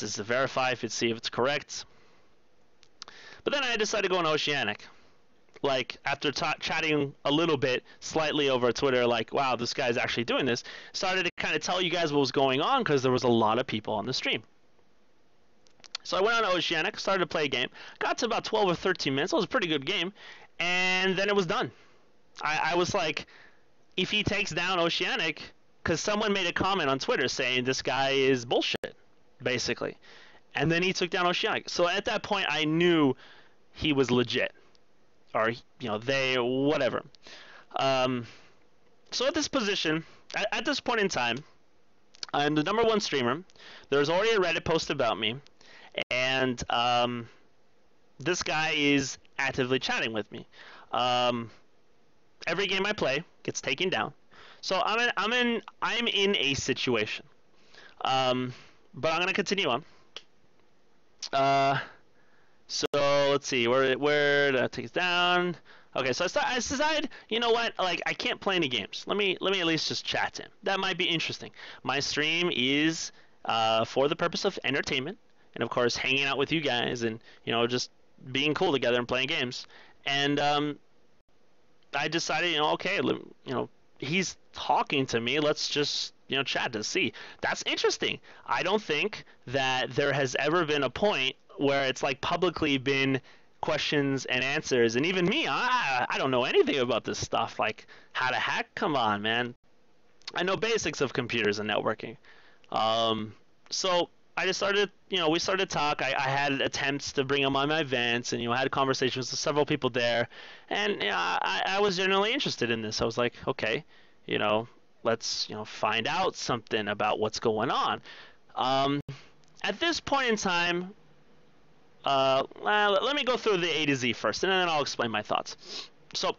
is to verify if it's see if it's correct. But then I decided to go on Oceanic. Like after chatting a little bit, slightly over Twitter, like, wow, this guy's actually doing this. Started to kind of tell you guys what was going on because there was a lot of people on the stream. So I went on Oceanic, started to play a game, got to about 12 or 13 minutes. It was a pretty good game, and then it was done. I was like, if he takes down Oceanic, because someone made a comment on Twitter saying this guy is bullshit, basically. And then he took down Oceanic. So at that point, I knew he was legit. Or, they, whatever. So at this position, at this point in time, I'm the #1 streamer. There's already a Reddit post about me. And this guy is actively chatting with me. Every game I play gets taken down. So I'm in a situation. But I'm gonna continue on. So let's see, where did I take it down? Okay, so I decided, you know what? Like, I can't play any games. Let me at least just chat to him. That might be interesting. My stream is for the purpose of entertainment, and of course, hanging out with you guys, and just being cool together and playing games. And I decided, okay, he's talking to me. Let's just chat to see. That's interesting. I don't think that there has ever been a point where it's like publicly been questions and answers, and even me, I don't know anything about this stuff, like how to hack. Come on, man. I know basics of computers and networking. So I just started, we started to talk. I had attempts to bring him on my events, and had conversations with several people there, and I was generally interested in this. I was like, okay, let's find out something about what's going on. At this point in time, let me go through the A to Z first, and then I'll explain my thoughts. So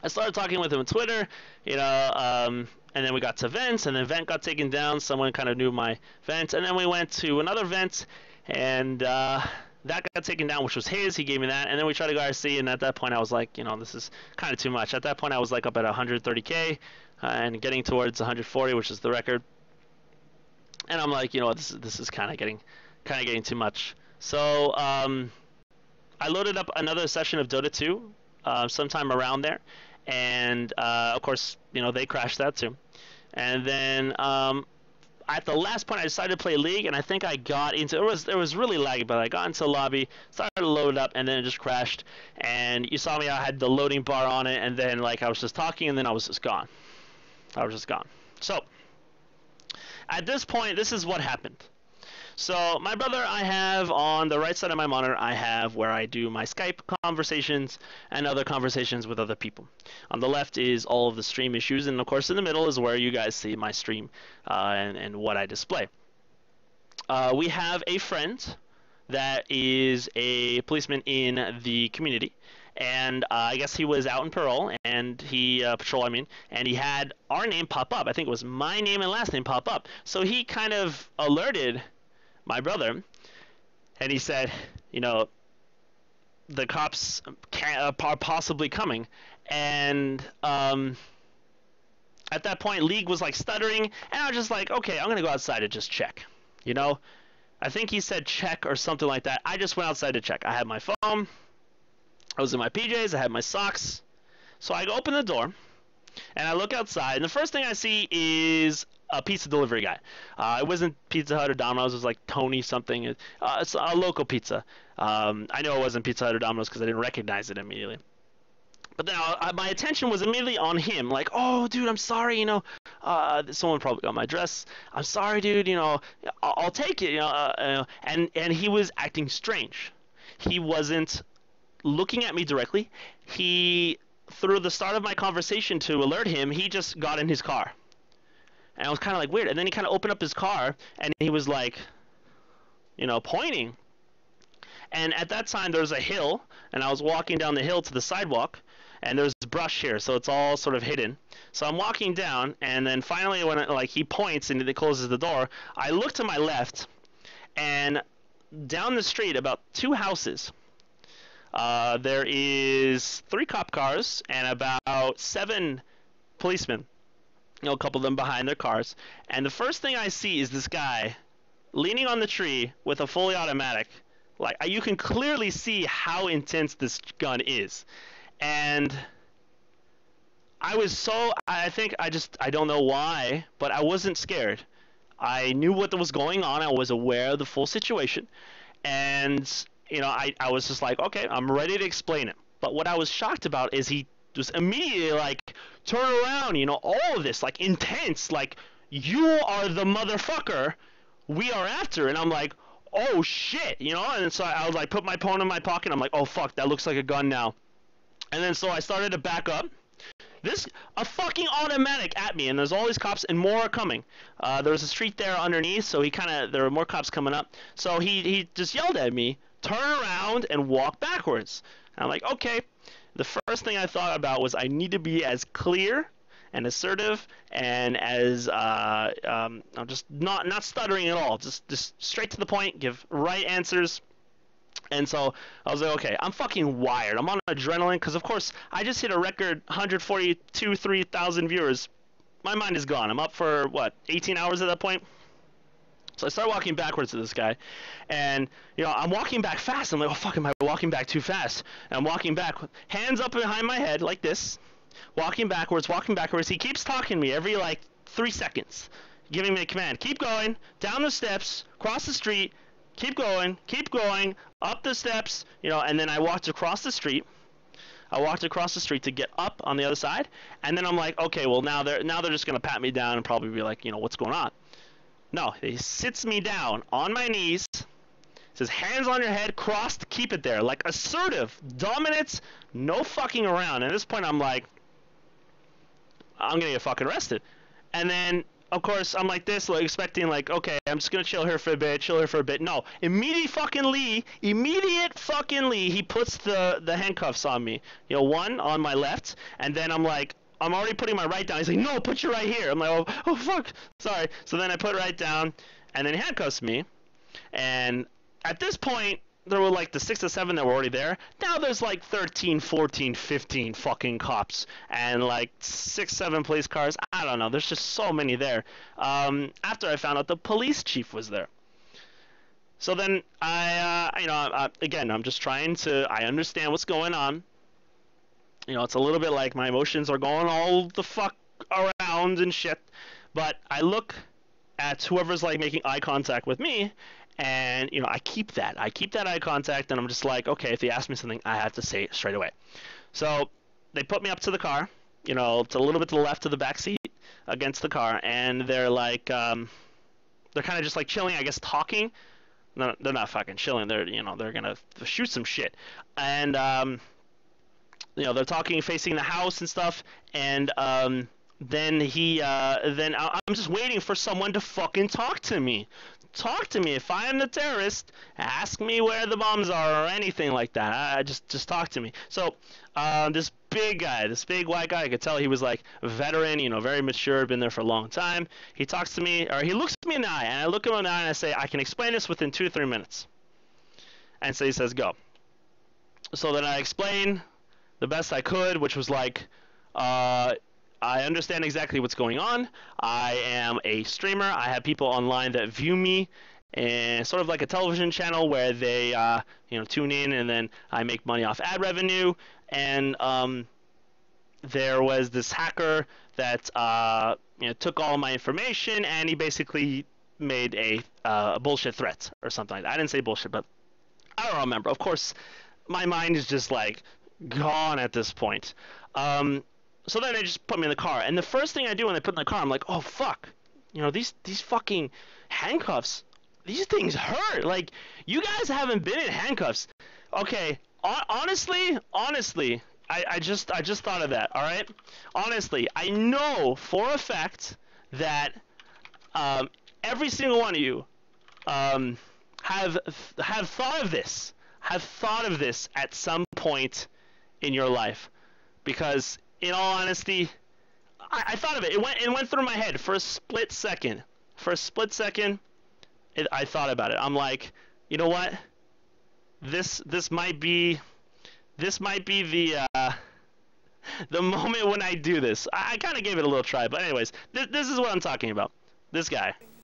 I started talking with him on Twitter, and then we got to vents, and the vent got taken down. Someone kind of knew my vent, and then we went to another vent, and that got taken down, which was his. He gave me that, and then we tried to go RC, and at that point I was like, this is kind of too much. At that point I was like up at 130k, and getting towards 140, which is the record. And I'm like, this is kind of getting too much. So I loaded up another session of Dota 2 sometime around there, and of course, they crashed that too. And then at the last point, I decided to play League, and I think I got into it was really laggy, but I got into the lobby, started to load up, and then it just crashed. And you saw me, I had the loading bar on it, and then I was just talking, and then I was just gone. So at this point, this is what happened. So my brother, I have on the right side of my monitor, I have where I do my Skype conversations and other conversations with other people. On the left is all of the stream issues, and of course in the middle is where you guys see my stream and what I display. We have a friend that is a policeman in the community, and I guess he was out in parole, and patrol, and he had our name pop up. I think it was my name and last name pop up. So he kind of alerted my brother, and he said, the cops are possibly coming. And at that point, League was stuttering, and I was just like, okay, I'm gonna go outside and just check. I think he said check or something like that. I just went outside to check. I had my phone, I was in my PJs, I had my socks. So I open the door, and I look outside, and the first thing I see is a pizza delivery guy. It wasn't Pizza Hut or Domino's. It was like Tony something. It's a local pizza. I know it wasn't Pizza Hut or Domino's because I didn't recognize it immediately. But then my attention was immediately on him. Like, oh, dude, I'm sorry. Someone probably got my address. I'm sorry, dude. I'll take it. And he was acting strange. He wasn't looking at me directly. Through the start of my conversation to alert him, he just got in his car. And I was kind of weird. And then he kind of opened up his car, and he was pointing. And at that time, there was a hill, and I was walking down the hill to the sidewalk, and there's brush here, so it's all sort of hidden. So I'm walking down, and then finally when he points and he closes the door, I look to my left, and down the street, about 2 houses, there is 3 cop cars and about 7 policemen. A couple of them behind their cars. And the first thing I see is this guy leaning on the tree with a fully automatic. Like you can clearly see how intense this gun is, and I think I don't know why, but I wasn't scared. I knew what was going on. I was aware of the full situation, and I was just like, okay, I'm ready to explain it. But what I was shocked about is he just immediately like turn around, all of this like intense, like you are the motherfucker we are after, and I'm like, oh shit, and so I was like, put my phone in my pocket. I'm like, oh fuck, that looks like a gun now. And then so I started to back up. A fucking automatic at me, and there's all these cops, and more are coming. There was a street there underneath, so there were more cops coming up. So he just yelled at me, turn around and walk backwards. And I'm like, okay. The first thing I thought about was I need to be as clear and assertive and as I'm just not stuttering at all, just straight to the point, give right answers. And so I was like, okay, I'm fucking wired. I'm on adrenaline because, of course, I just hit a record 3,000 viewers. My mind is gone. I'm up for, 18 hours at that point? So I start walking backwards to this guy. And, I'm walking back fast. I'm like, oh, fuck, am I walking back too fast? And I'm walking back, hands up behind my head like this, walking backwards. He keeps talking to me every, 3 seconds, giving me a command. Keep going, down the steps, cross the street, keep going, up the steps, and then I walked across the street. To get up on the other side, and then I'm like, okay, well now they're just gonna pat me down and probably be like, what's going on? No, he sits me down on my knees, says hands on your head, crossed, keep it there, like assertive, dominance, no fucking around. And at this point, I'm like, I'm gonna get fucking arrested, and then. Of course, I'm like this, expecting okay, I'm just gonna chill here for a bit. No, immediate fucking Lee, he puts the handcuffs on me. One on my left, and then I'm like, I'm already putting my right down. He's like, no, put your right here. I'm like, oh fuck, sorry. So then I put right down, and then he handcuffs me, and at this point, there were the 6 or 7 that were already there. Now there's 13, 14, 15 fucking cops and 6, 7 police cars. I don't know. There's just so many there. After I found out the police chief was there. So then again, I'm just trying to. I understand what's going on. It's a little bit like my emotions are going all the fuck around and shit. But I look at whoever's making eye contact with me. And, I keep that eye contact, and I'm just like, okay, if they ask me something, I have to say it straight away. So they put me up to the car, it's a little bit to the left of the back seat against the car, and they're they're kind of just chilling, I guess, talking. No, they're not fucking chilling. They're, they're going to shoot some shit. And, they're talking, facing the house and stuff, and, then I'm just waiting for someone to fucking talk to me. Talk to me. If I am the terrorist, ask me where the bombs are or anything like that. Just talk to me. So this big guy, this big white guy, I could tell he was a veteran, very mature, been there for a long time. He talks to me, or he looks me in the eye, and I look him in the eye and I say, I can explain this within 2 to 3 minutes. And so he says, go. So then I explain the best I could, which was I understand exactly what's going on. I am a streamer. I have people online that view me, and sort of like a television channel where they, tune in, and then I make money off ad revenue. And there was this hacker that, took all my information, and he basically made a bullshit threat or something like that. I didn't say bullshit, but I don't remember. Of course, my mind is just gone at this point. So then they just put me in the car, and the first thing I do when they put me in the car, I'm like, oh fuck, these fucking handcuffs, these things hurt. You guys haven't been in handcuffs. Okay, honestly, I just thought of that. All right, honestly, I know for a fact that every single one of you have thought of this, at some point in your life, because. In all honesty, I thought of it. It went through my head for a split second. I thought about it. I'm like, you know what? This might be the moment when I do this. I kind of gave it a little try, but anyways, this is what I'm talking about. This guy.